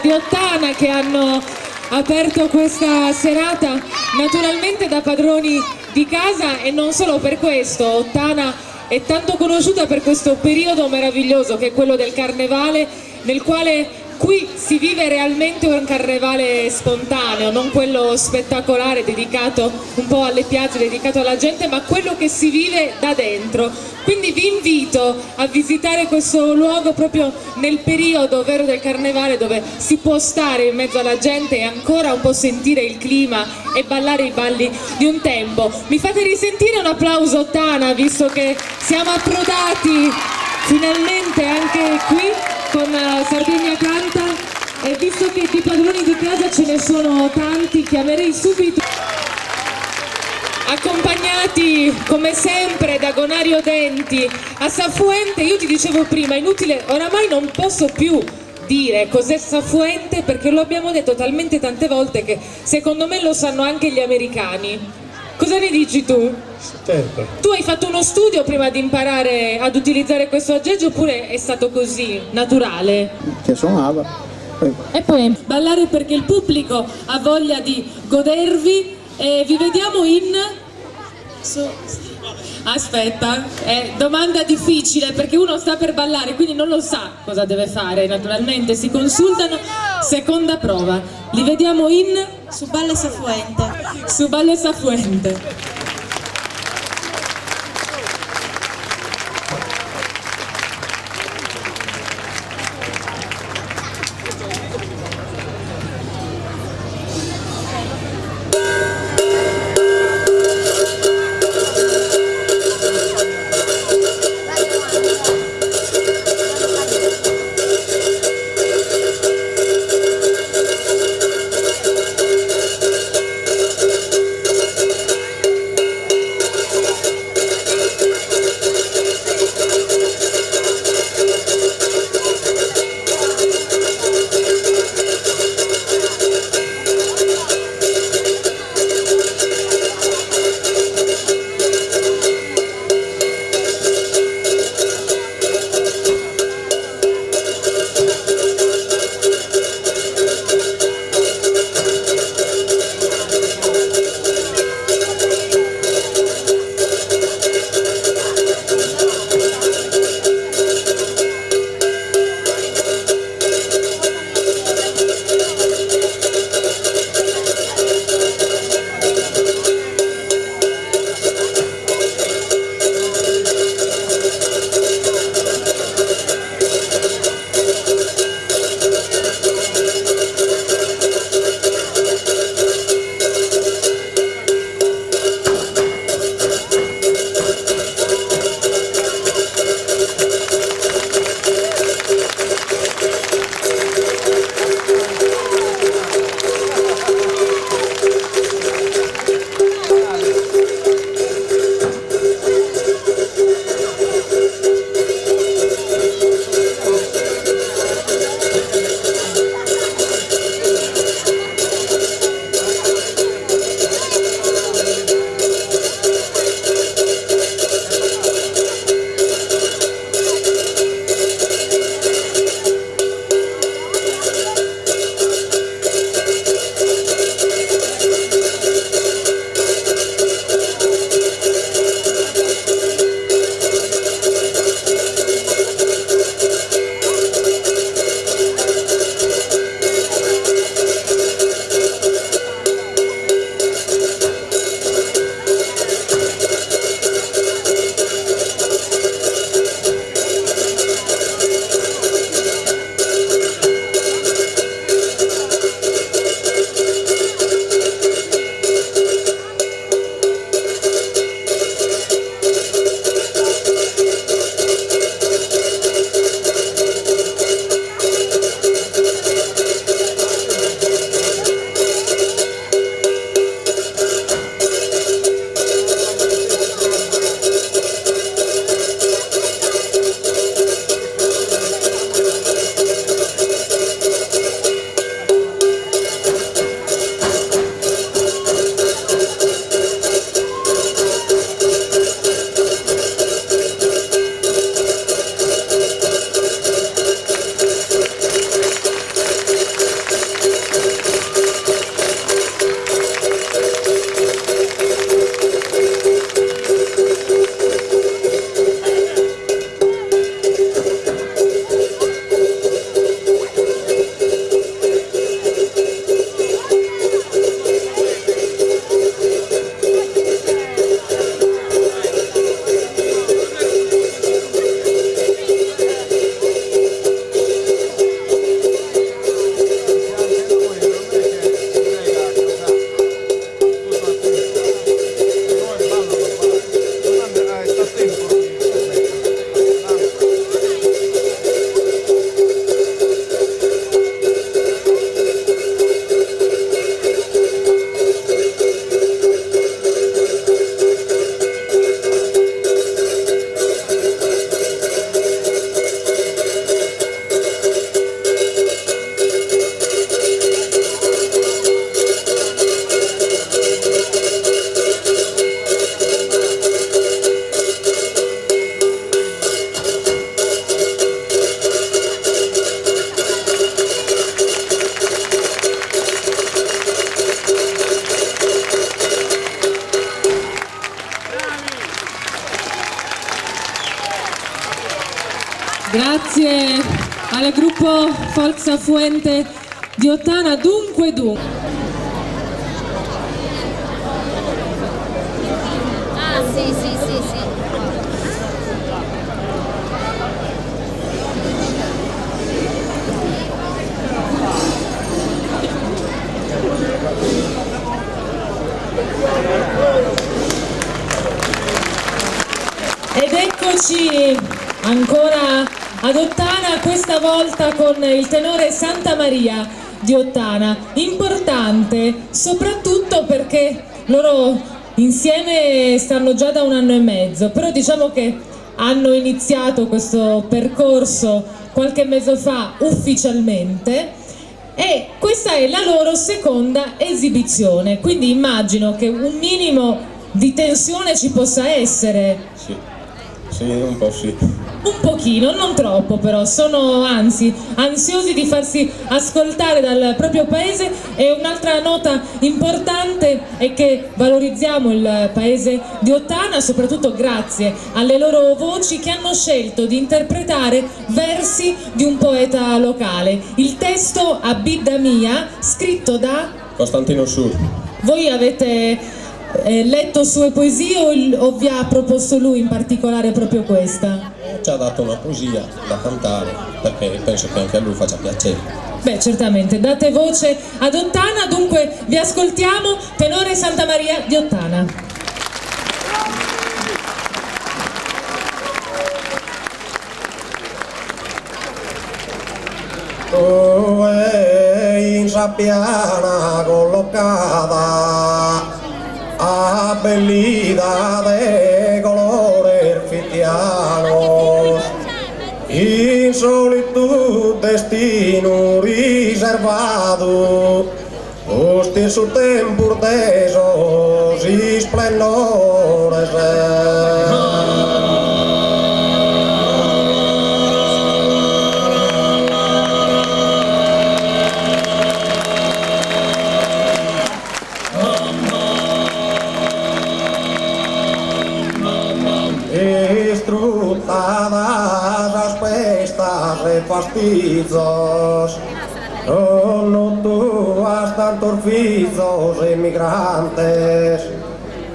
di Ottana che hanno aperto questa serata, naturalmente da padroni di casa, e non solo per questo. Ottana è tanto conosciuta per questo periodo meraviglioso che è quello del carnevale, nel quale qui si vive realmente un carnevale spontaneo, non quello spettacolare dedicato un po' alle piazze, dedicato alla gente, ma quello che si vive da dentro. Quindi vi invito a visitare questo luogo proprio nel periodo vero del carnevale, dove si può stare in mezzo alla gente e ancora un po' sentire il clima e ballare i balli di un tempo. Mi fate risentire un applauso Ottana, visto che siamo approdati finalmente anche qui con Sardegna Canta, e visto che di padroni di casa ce ne sono tanti, chiamerei subito, accompagnati come sempre da Gonario Denti a Safuente. Io ti dicevo prima, inutile, oramai non posso più dire cos'è Safuente, perché lo abbiamo detto talmente tante volte che secondo me lo sanno anche gli americani. Cosa ne dici tu? Certo. Tu hai fatto uno studio prima di imparare ad utilizzare questo aggeggio, oppure è stato così, naturale? Che suonava. E poi ballare perché il pubblico ha voglia di godervi, e vi vediamo in... Aspetta, domanda difficile perché uno sta per ballare, quindi non lo sa cosa deve fare, naturalmente si consultano. Seconda prova, li vediamo in... Su Balle Safuente. Su Balle Safuente. Grazie al gruppo Forza Fuente di Ottana. Dunque. Ah, sì. Ed eccoci ancora ad Ottana, questa volta con il tenore Santa Maria di Ottana. Importante soprattutto perché loro insieme stanno già da 1 anno e mezzo, però diciamo che hanno iniziato questo percorso qualche mese fa ufficialmente, e questa è la loro seconda esibizione, quindi immagino che un minimo di tensione ci possa essere. Sì, un po' sì. Un pochino, non troppo però, sono anzi ansiosi di farsi ascoltare dal proprio paese. E un'altra nota importante è che valorizziamo il paese di Ottana soprattutto grazie alle loro voci che hanno scelto di interpretare versi di un poeta locale. Il testo a Bidda Mia, scritto da Costantino Sur. Voi avete letto sue poesie o vi ha proposto lui in particolare proprio questa? Ci ha dato una poesia da cantare, perché penso che anche a lui faccia piacere. Beh, certamente, date voce ad Ottana, dunque vi ascoltiamo, tenore Santa Maria di Ottana. Tu in sappiana collocada, abbellida de colores fitianos, in solitud destino riservado, hosti su tempur desos y esplendores. Estrutadas as pestas de fastizos, no tuas tantos fizos emigrantes,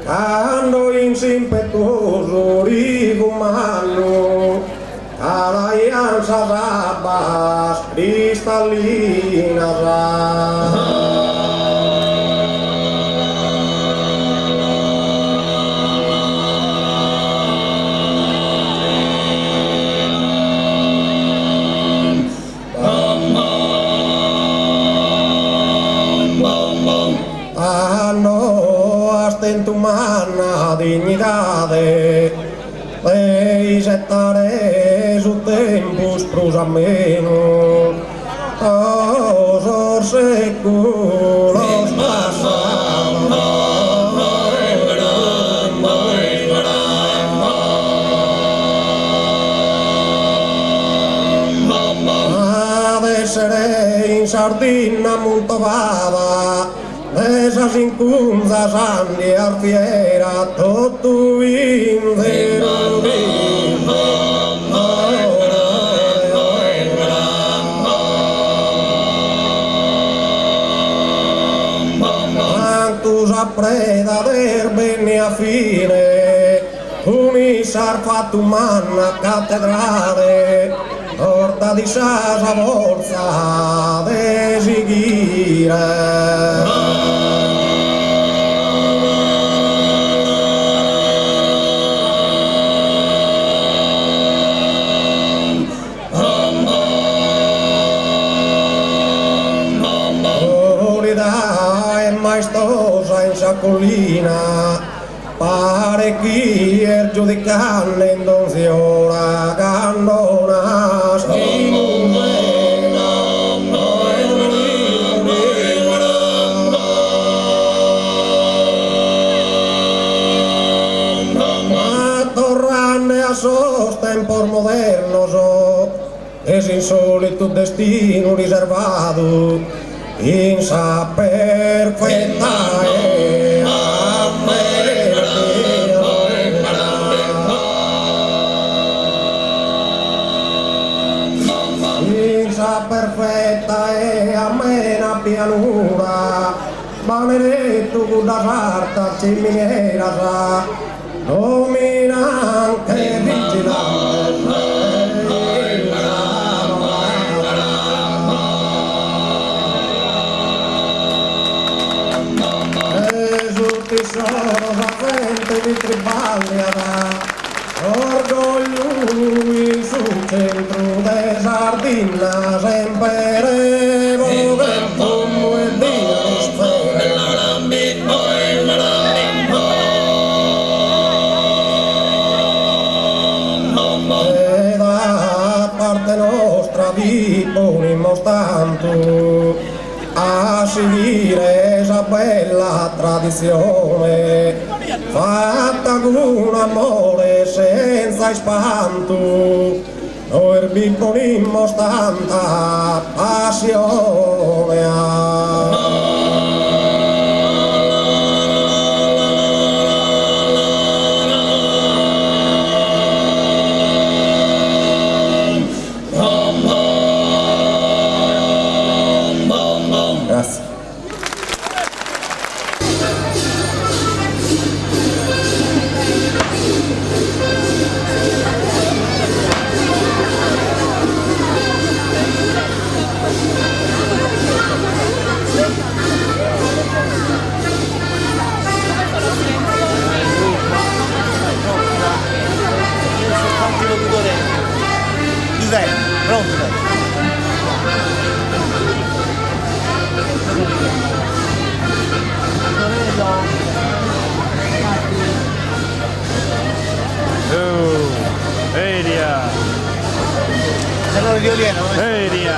cando insimpetuoso rigo humano, alianzas abas cristalinas. En tu mano dignidade, leis et tares o tempus prus ameno, os seculos passados. Ha de seré in sardina amontovada, esas incunzas andiar fiera, tutto in vero Antus a preda d'erbene a fine, unisar fatto manna cattedrale, porta di sasa forza d'esigire. Maestosa in sa collina, pare chi er giudicanne in donziola candona ma torranne a sos tempos modernos es insolito destino riservado in sa perfetta e pianura, benedetto con la carta ciminiera sa, dominante vigilante. Tutti sono sapienti di Triballiana, orgoglio lui sul centro de Sardegna, sempre vento e Dio e da parte nostra vi ponimmo tanto a seguire esa bella tradizione fatta con amore senza spanto, noi vi ponimmo tanta passione. Grazie. Giuseppe, pronto? Elia! Allora il violino, Elia!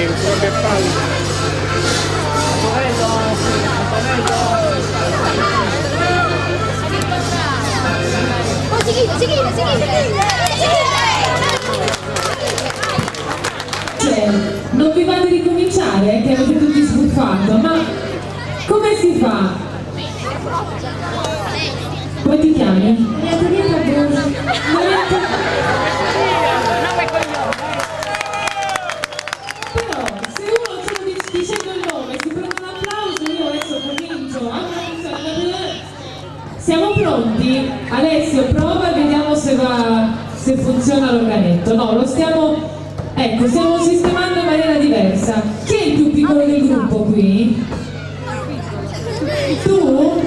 un po' che pausa. Non vi va di ricominciare, che avete tutti sbuffato, ma come si fa? Come ti chiami? Però se uno solo dicendo il nome si prende un applauso, io adesso comincio. Siamo pronti? Alessio, prova e vediamo se funziona l'organetto. No, lo stiamo... Ecco, stiamo sistemando in maniera diversa. Chi è il più piccolo del gruppo qui? Tu?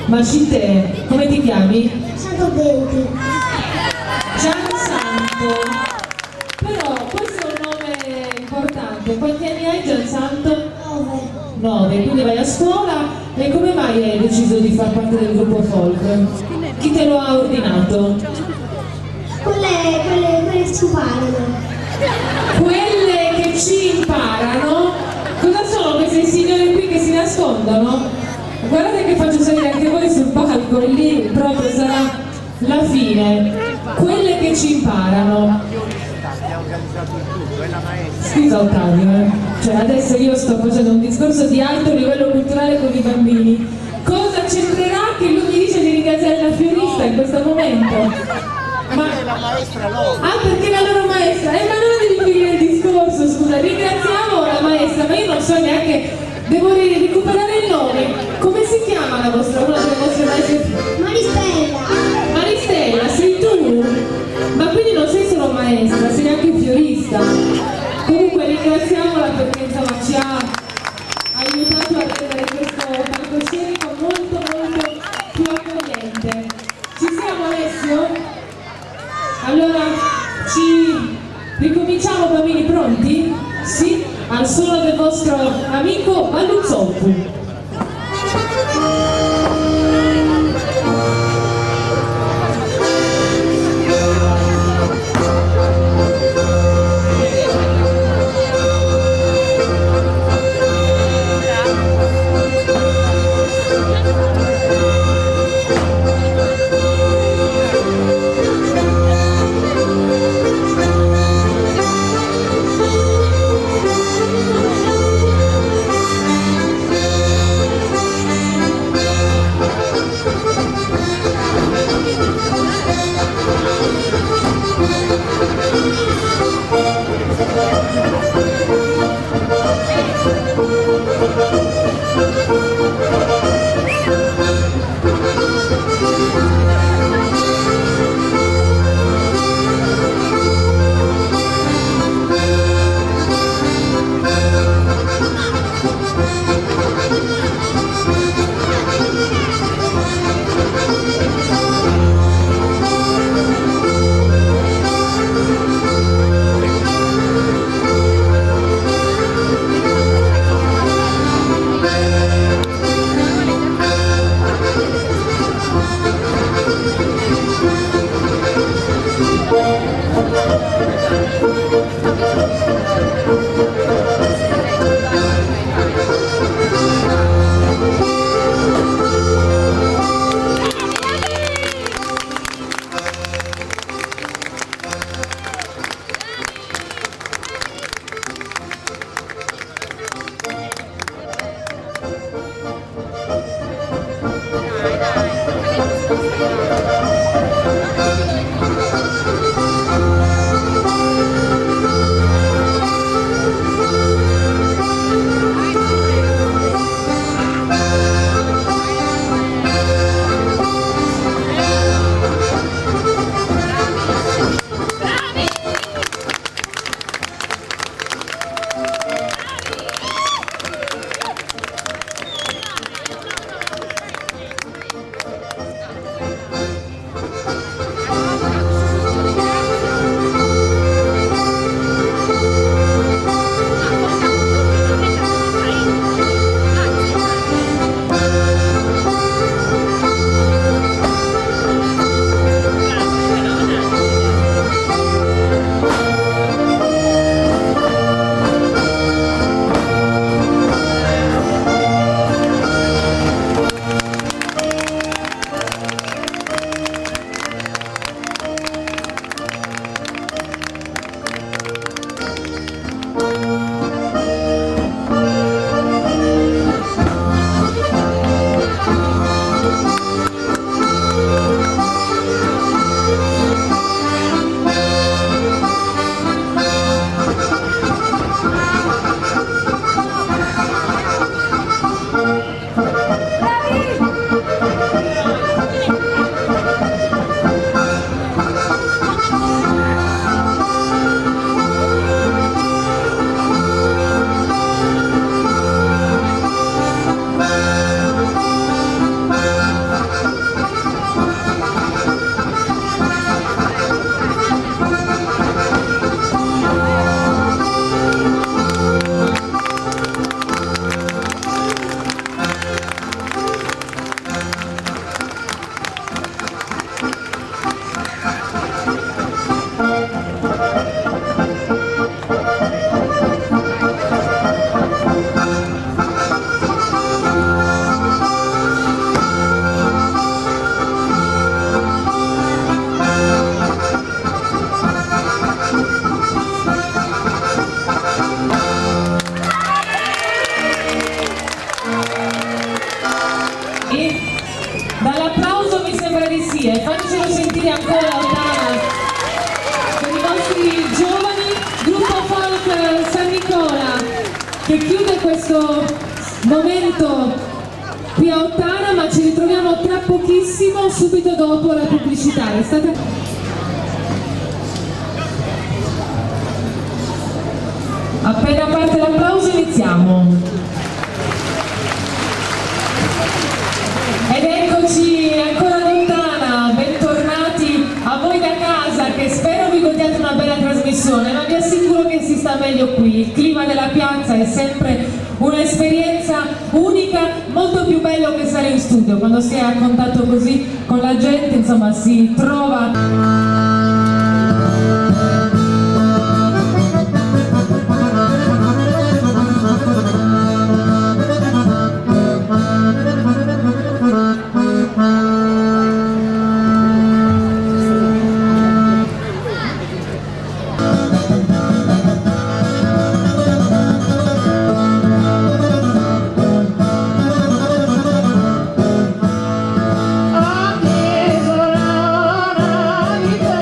Ma te, come ti chiami? Santo Benti. Giansanto. Però questo è un nome importante. Quanti anni hai, Giansanto? 9, quindi vai a scuola. E come mai hai deciso di far parte del gruppo folk? Chi te lo ha ordinato? Quelle che ci parlano. Quelle che ci imparano? Cosa sono queste signore qui che si nascondono? Guardate che faccio salire anche voi sul palco e lì proprio sarà la fine. Quelle che ci imparano. Scusa Ottavio, cioè adesso io sto facendo un discorso di alto livello culturale con i bambini. Cosa c'entrerà che lui mi dice di ringraziare la fiorista in questo momento? Ma... Ah, perché la loro maestra? Ma non devi finire il discorso, scusa, ringraziamo la maestra, ma io non so neanche, devo recuperare il nome. Come si chiama una delle vostre maestre? Maristella. Maristella, sei tu? Ma quindi non sei solo maestra, sei anche fiorista. Comunque ringraziamola perché insomma ci ha aiutato a rendere questo palcoscenico molto più accogliente. Ci siamo, Alessio? Allora ci ricominciamo, bambini, pronti? Sì? Al suono del vostro amico Balluzzoppu. Dall'applauso mi sembra di sì, e faccelo sentire ancora Ottana per i vostri giovani, gruppo folk San Nicola che chiude questo momento qui a Ottana, ma ci ritroviamo tra pochissimo, subito dopo la pubblicità. Restate... Appena parte l'applauso iniziamo. Ed eccoci ancora lontana, bentornati a voi da casa, che spero vi godiate una bella trasmissione, ma vi assicuro che si sta meglio qui. Il clima della piazza è sempre un'esperienza unica, molto più bello che stare in studio, quando si è a contatto così con la gente, insomma si trova... Adesso la vita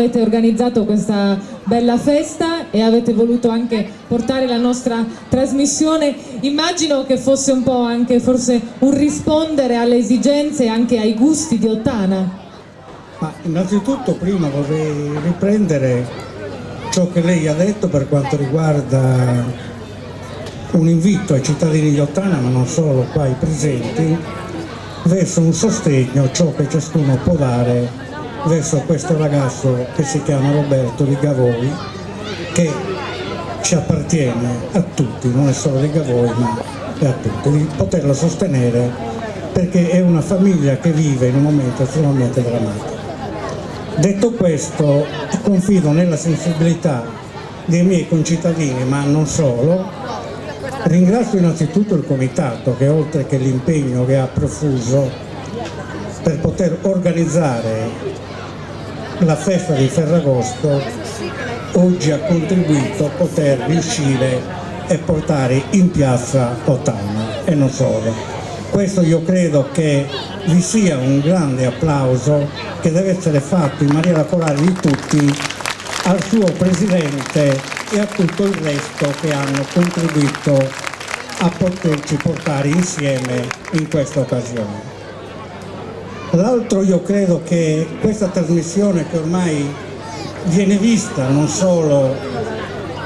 avete organizzato questa bella festa e avete voluto anche portare la nostra trasmissione. Immagino che fosse un po' anche forse un rispondere alle esigenze e anche ai gusti di Ottana. Ma innanzitutto prima vorrei riprendere ciò che lei ha detto per quanto riguarda un invito ai cittadini di Ottana, ma non solo, qua i presenti, verso un sostegno, ciò che ciascuno può dare verso questo ragazzo che si chiama Roberto di Gavoi, che ci appartiene a tutti, non è solo di Gavoi ma è a tutti, di poterlo sostenere perché è una famiglia che vive in un momento estremamente drammatico. Detto questo, confido nella sensibilità dei miei concittadini, ma non solo. Ringrazio innanzitutto il comitato che, oltre che l'impegno che ha profuso per poter organizzare la festa di Ferragosto, oggi ha contribuito a poter riuscire e portare in piazza Ottana e non solo. Questo io credo che vi sia un grande applauso che deve essere fatto in maniera corale di tutti al suo presidente e a tutto il resto che hanno contribuito a poterci portare insieme in questa occasione. L'altro, io credo che questa trasmissione, che ormai viene vista non solo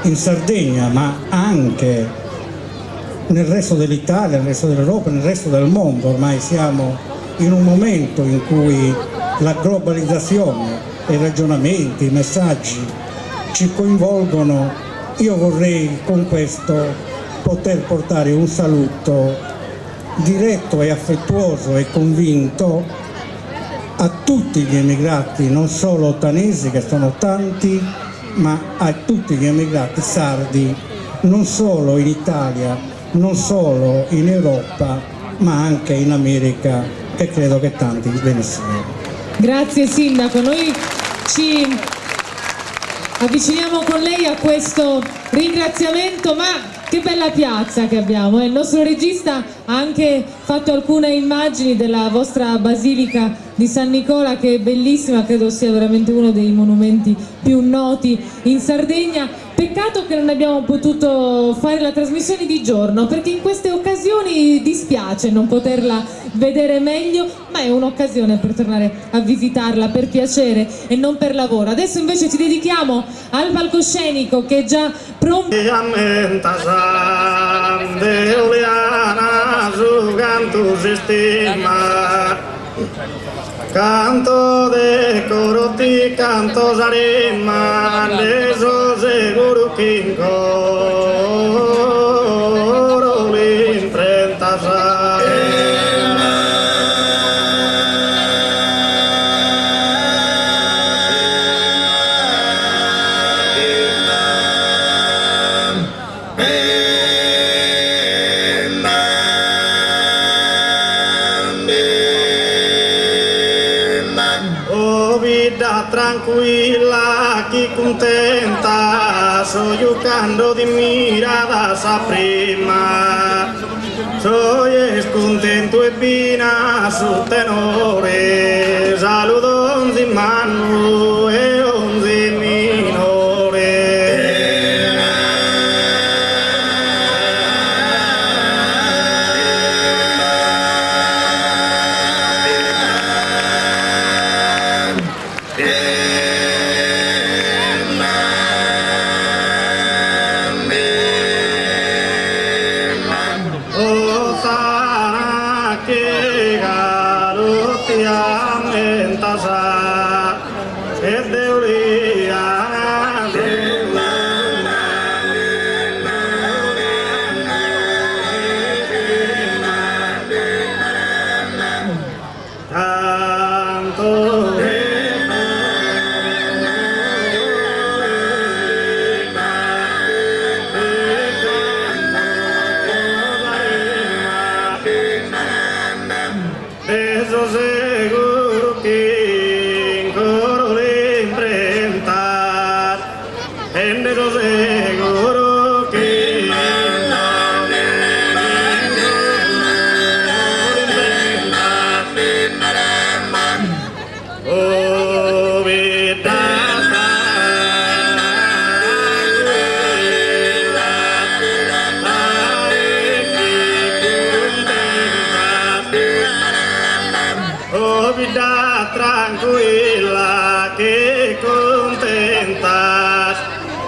in Sardegna ma anche nel resto dell'Italia, nel resto dell'Europa, nel resto del mondo, ormai siamo in un momento in cui la globalizzazione, i ragionamenti, i messaggi ci coinvolgono. Io vorrei con questo poter portare un saluto diretto e affettuoso e convinto a tutti gli emigrati, non solo ottanesi che sono tanti, ma a tutti gli emigrati sardi, non solo in Italia, non solo in Europa, ma anche in America, e credo che tanti ve ne siano. Grazie Sindaco, noi ci avviciniamo con lei a questo ringraziamento, ma che bella piazza che abbiamo, il nostro regista ha anche fatto alcune immagini della vostra basilica di San Nicola, che è bellissima, credo sia veramente uno dei monumenti più noti in Sardegna. Peccato che non abbiamo potuto fare la trasmissione di giorno, perché in queste occasioni dispiace non poterla vedere meglio, ma è un'occasione per tornare a visitarla per piacere e non per lavoro. Adesso invece ci dedichiamo al palcoscenico che è già pronto. Canto de coroti, canto zarema, leso seguro kingo, l'imprenta tranquilla, chi contenta, soyucando di miradas a prima, soy contento e bina su tenore, saludo onzi manu e onzi minore. Oh,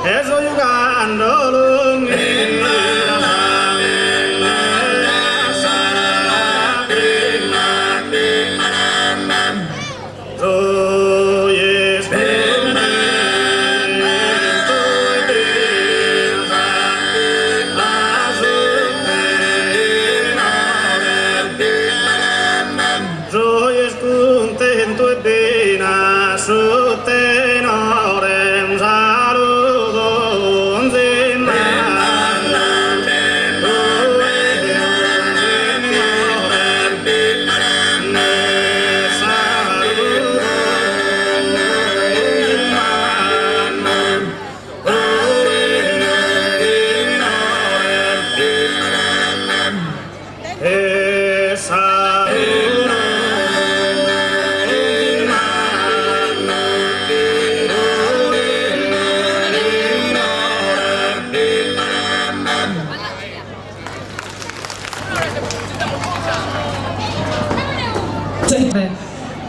eso giocando lunghi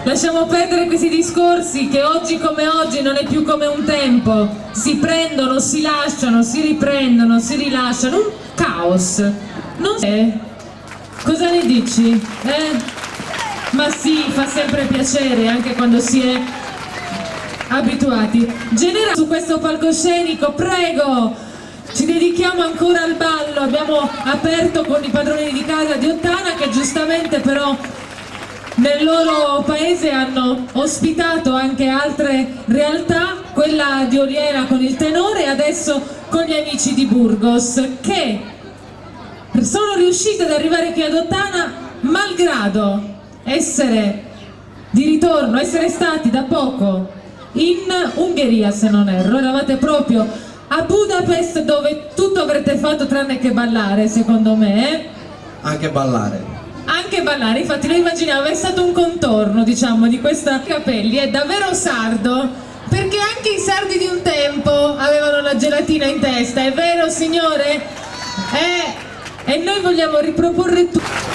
Lasciamo perdere questi discorsi che oggi come oggi non è più come un tempo, si prendono, si lasciano, si riprendono, si rilasciano, un caos. Non so, cosa ne dici? Ma sì, fa sempre piacere anche quando si è abituati. Genera su questo palcoscenico, prego! Ci dedichiamo ancora al ballo, abbiamo aperto con i padroni di casa di Ottana che giustamente però nel loro paese hanno ospitato anche altre realtà, quella di Oliena con il tenore e adesso con gli amici di Burgos, che sono riusciti ad arrivare qui ad Ottana malgrado essere di ritorno, essere stati da poco in Ungheria, se non erro. Eravate proprio a Budapest, dove tutto avrete fatto tranne che ballare, secondo me. Anche ballare. Anche ballare, infatti lo immaginavo, è stato un contorno, diciamo, di questa capelli, è davvero sardo, perché anche i sardi di un tempo avevano la gelatina in testa, è vero signore? E noi vogliamo riproporre tutto.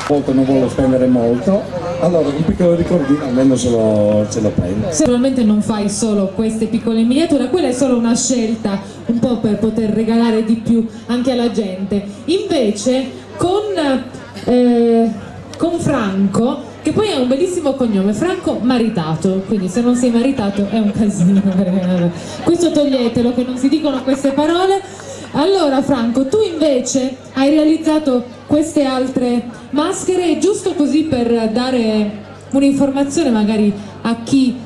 volte non vuole spendere molto, allora un piccolo ricordino almeno ce lo prende. Sicuramente non fai solo queste piccole miniature, quella è solo una scelta un po' per poter regalare di più anche alla gente. Invece con Franco, che poi ha un bellissimo cognome, Franco Maritato, quindi se non sei maritato è un casino, perché questo toglietelo che non si dicono queste parole. Allora Franco, tu invece hai realizzato queste altre maschere, giusto così per dare un'informazione magari a chi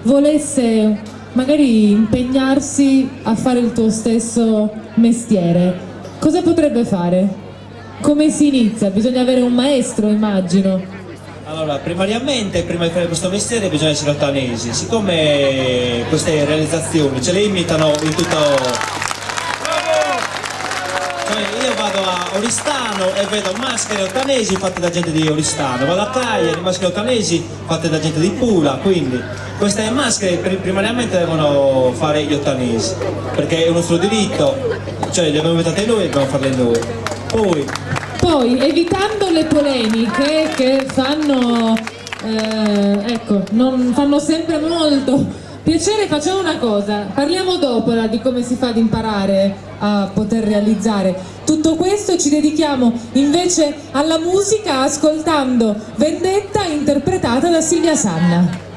volesse magari impegnarsi a fare il tuo stesso mestiere. Cosa potrebbe fare? Come si inizia? Bisogna avere un maestro, immagino. Allora, primariamente, prima di fare questo mestiere bisogna essere ottanesi. Siccome queste realizzazioni ce le imitano in tutto... Io vado a Oristano e vedo maschere ottanesi fatte da gente di Oristano, vado a Cagliari, maschere ottanesi fatte da gente di Pula, quindi queste maschere primariamente devono fare gli ottanesi, perché è un nostro diritto, cioè le abbiamo inventate noi e dobbiamo farle noi. Poi evitando le polemiche che fanno, non fanno sempre molto piacere, facciamo una cosa, parliamo dopo di come si fa ad imparare a poter realizzare tutto questo e ci dedichiamo invece alla musica ascoltando Vendetta interpretata da Silvia Sanna.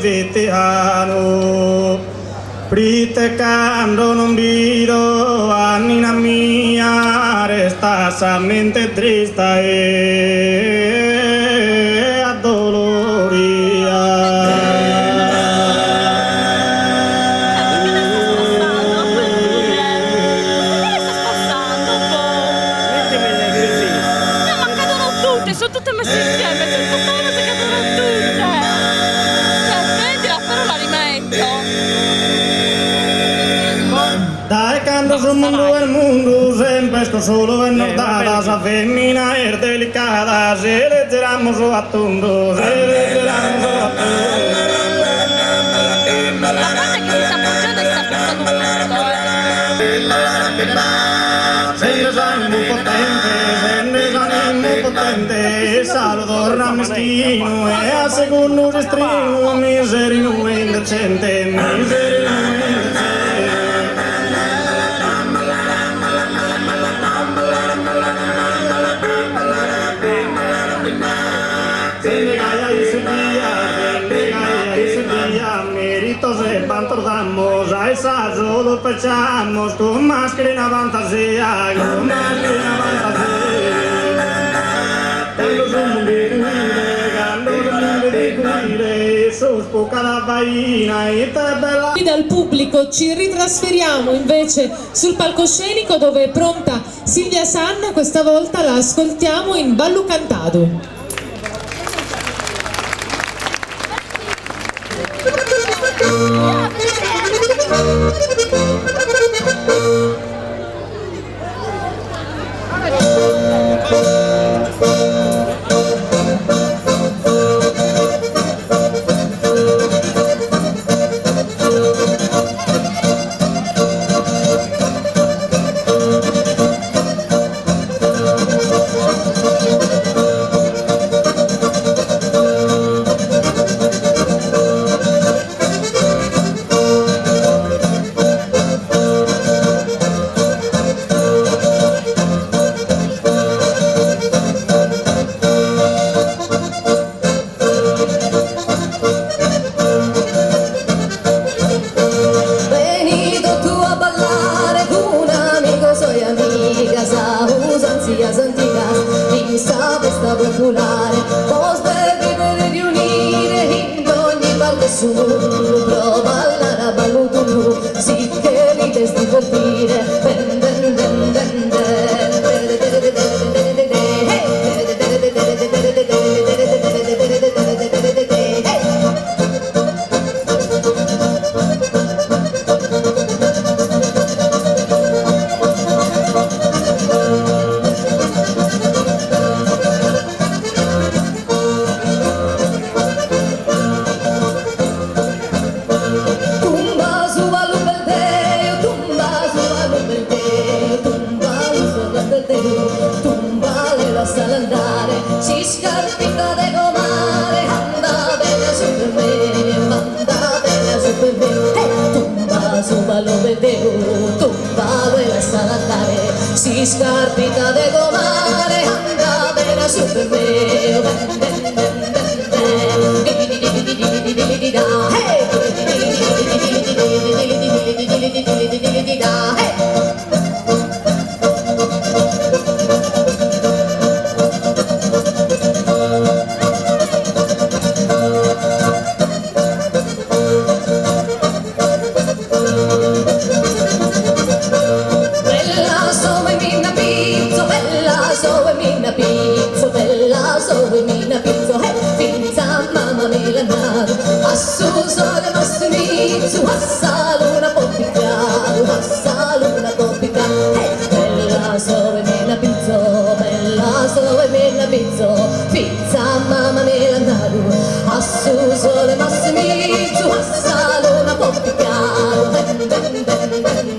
vettiano, prite quando non vedo anima mia, resta sa mente triste e addoloria. Sono tutte messe insieme, senza stare si cadono tutte. Cioè, prendila, però la rimetto. Dai canto sul mondo il mondo, sempre sto solo e nordata, sa femmina è delicata, se leggeranno su a tondo, se leggeranno su a tondo. La parte che si sta appoggiando e sta pensando un pezzo, Se ne sai un potente, salo torna meschino e a secondo restrino, miserino indecente, miserino indecente. Merito se pantordamos, a esa solo pechamos, con más que una fantasía, con más que una fantasía. Tengo su mundo di cuire, su spoca la vaina e te bella. Qui dal pubblico ci ritrasferiamo invece sul palcoscenico dove è pronta Silvia Sanna, questa volta la ascoltiamo in Ballo Cantato. Popolare, pos deve riunire in ogni parte su mondo, prova alla ballo tu, sì che li devi divertire, ben ben ben ben si scarpita de domare, anda bene su per me, pizza mamma melandaru, assu sole massimizzu, assalo una poppicaru, ben ben ben ben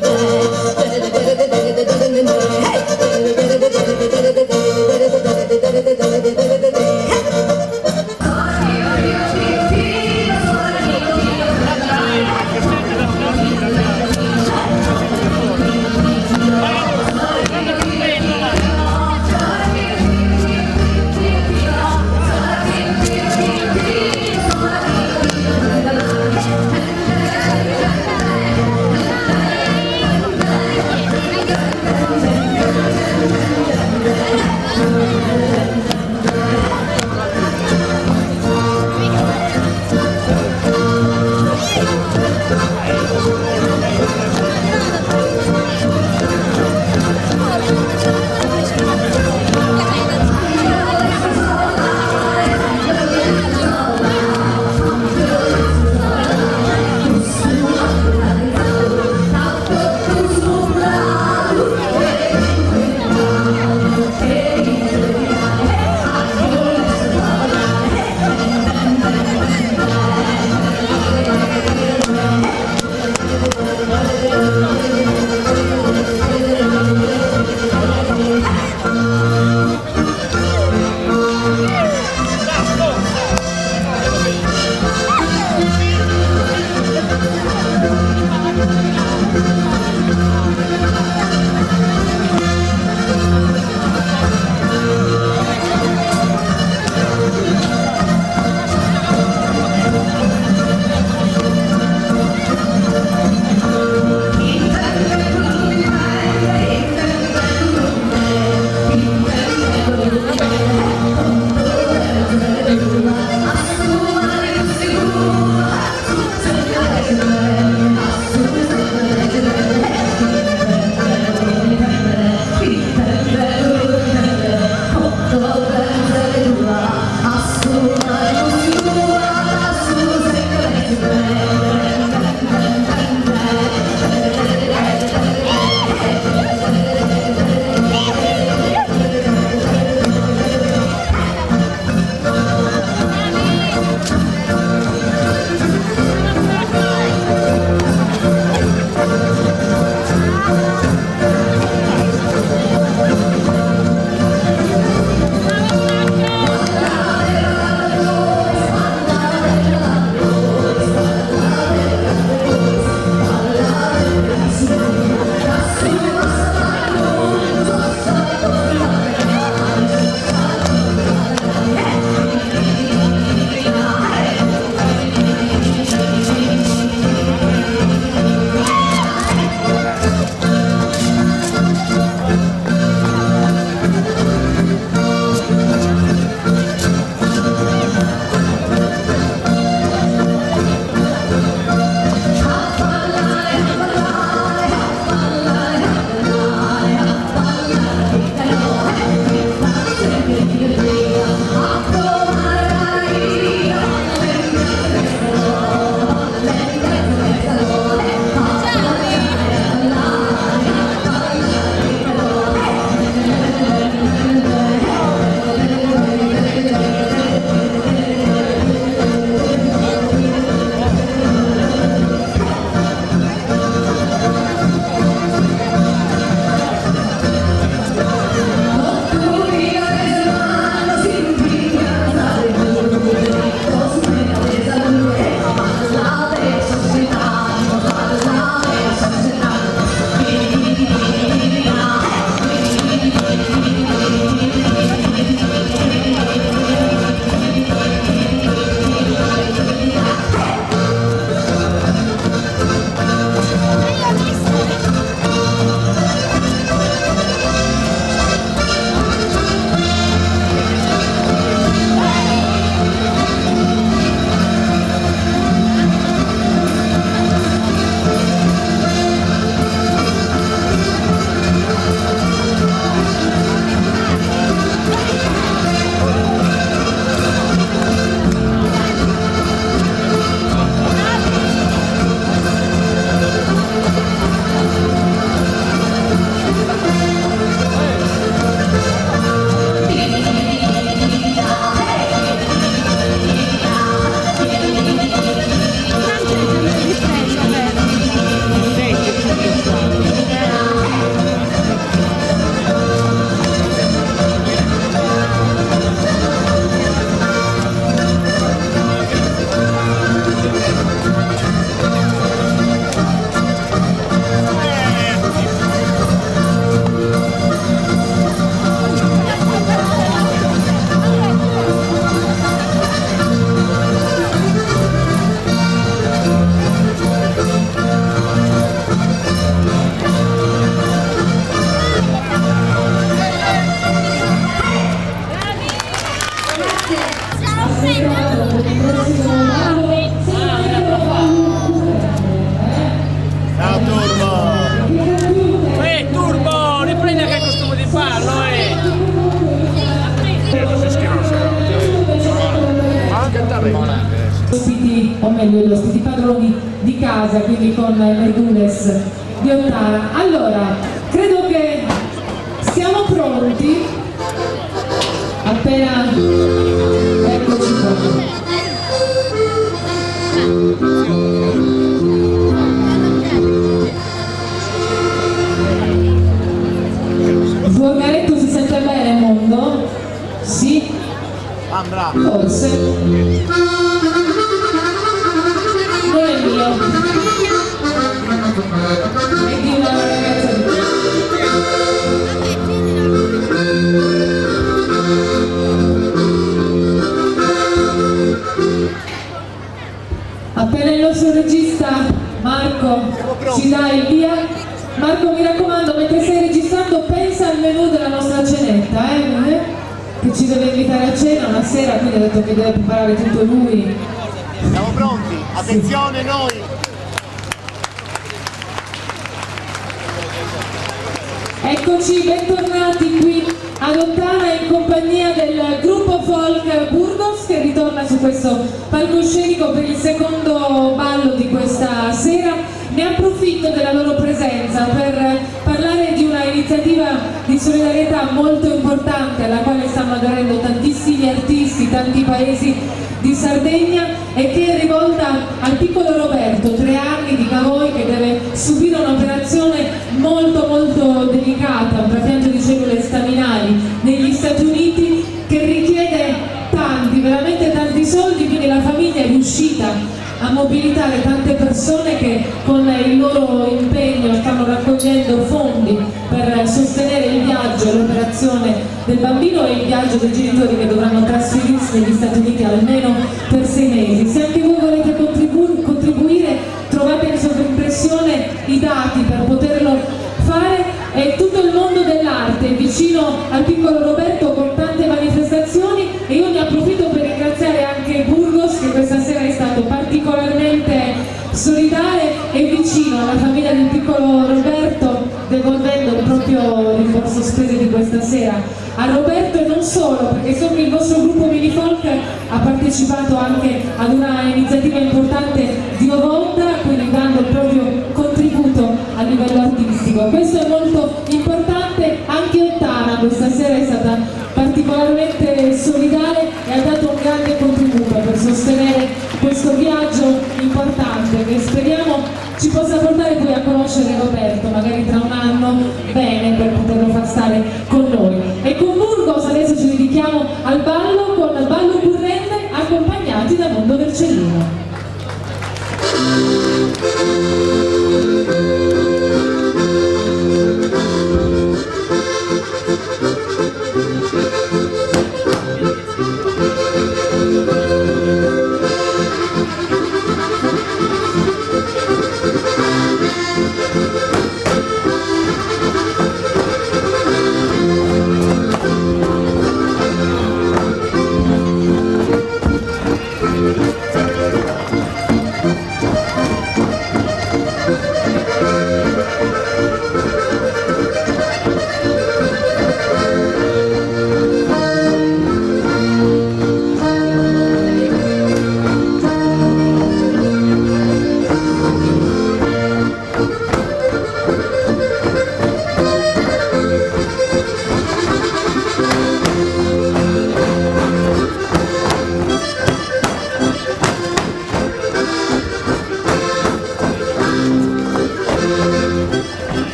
Ciao Turbo! Turbo, riprendi anche il costume di ballo, Anche il terreno. Ospiti, o meglio gli ospiti padroni di casa, quindi con Mergules di Ottana. Allora, credo che siamo pronti. Appena eccoci qua. Il tuo garetto si sente bene, mondo? Sì? Andrà. Forse. Non è mio. È di una ragazza di appena il nostro regista Marco ci dà il via. Marco, mi raccomando, mentre stai registrando pensa al menù della nostra cenetta, che ci deve invitare a cena una sera, quindi ha detto che deve preparare tutto lui. Siamo pronti? Attenzione noi! Eccoci, bentornati qui ad Ottana in compagnia del gruppo folk Burgos che ritorna su questo palcoscenico per il secondo ballo di questa sera. Ne approfitto della loro presenza per parlare di una iniziativa di solidarietà molto importante alla quale stanno aderendo tantissimi artisti, tanti paesi di Sardegna e che è rivolta al piccolo Roberto, 3 anni di Cavoi, che deve subire un'operazione molto delicata, un trapianto di cellule staminali negli Stati Uniti, che richiede veramente tanti soldi, quindi la famiglia è riuscita a mobilitare tante persone che con il loro impegno stanno raccogliendo fondi per sostenere il viaggio e l'operazione del bambino e il viaggio dei genitori che dovranno trasferirsi negli Stati Uniti almeno per 6 mesi. Se anche voi volete contribuire, trovate in sovraimpressione i dati per poterlo fare, e tutto il mondo dell'arte è vicino al piccolo Roberto con tante manifestazioni, e io ne approfitto per ringraziare anche Burgos, che questa sera è stato particolarmente solidale e vicino alla famiglia del piccolo Roberto, devolvendo il proprio rimborso spese di questa sera a Roberto, e non solo, perché so che il vostro gruppo Mini Folk ha partecipato anche ad una iniziativa importante di Ovolta, quindi dando il proprio contributo a livello artistico. Questo è molto importante. Anche Ottana questa sera è stata particolarmente solidale e ha dato un grande contributo per sostenere questo viaggio importante che speriamo ci possa portare poi a conoscere Roberto, magari tra un anno, bene, per poterlo far stare con noi. E con Burgos adesso ci dedichiamo al ballo, con il ballo corrente accompagnati da Mondo Vercellino.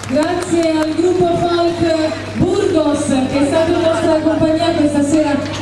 Grazie al gruppo folk Burgos che è stato in nostra compagnia questa sera.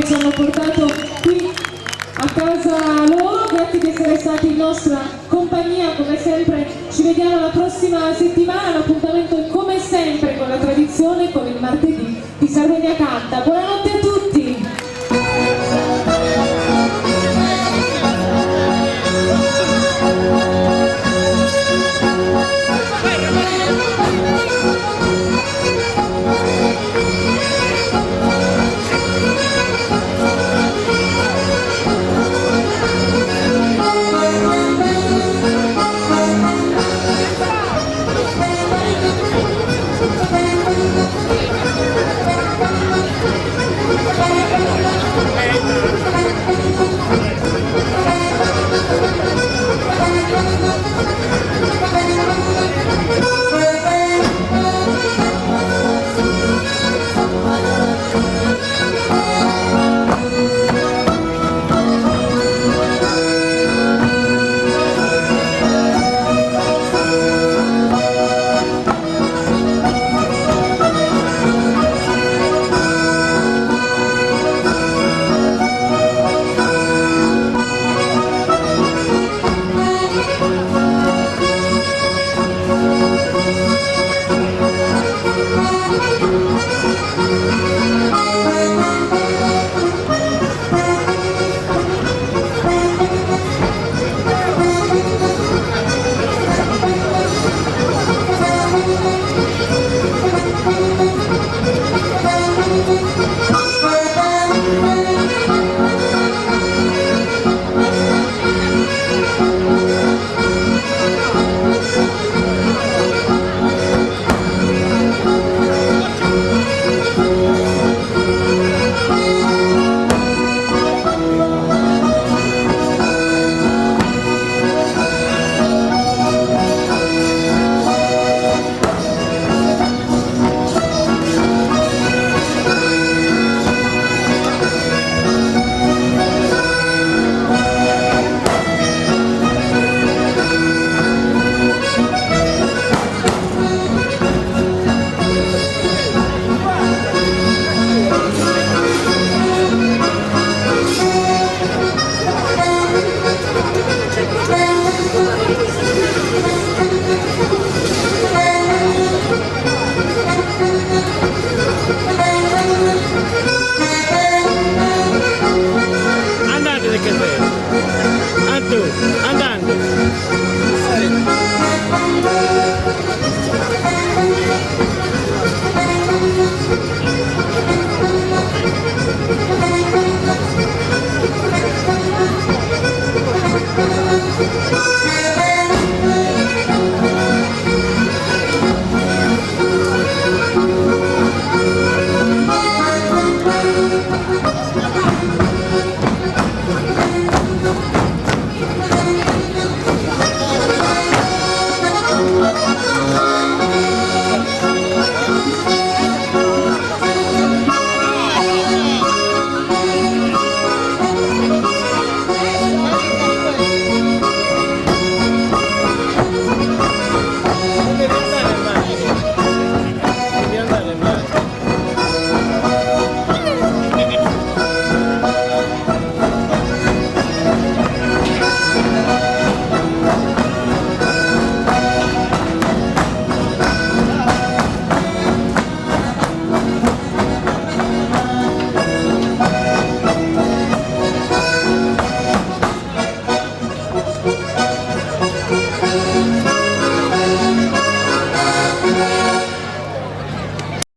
ci hanno portato qui a casa loro. Grazie di essere stati in nostra compagnia, come sempre ci vediamo la prossima settimana. L'appuntamento è come sempre con la tradizione, con il martedì di Sardegna Canta. Buonanotte.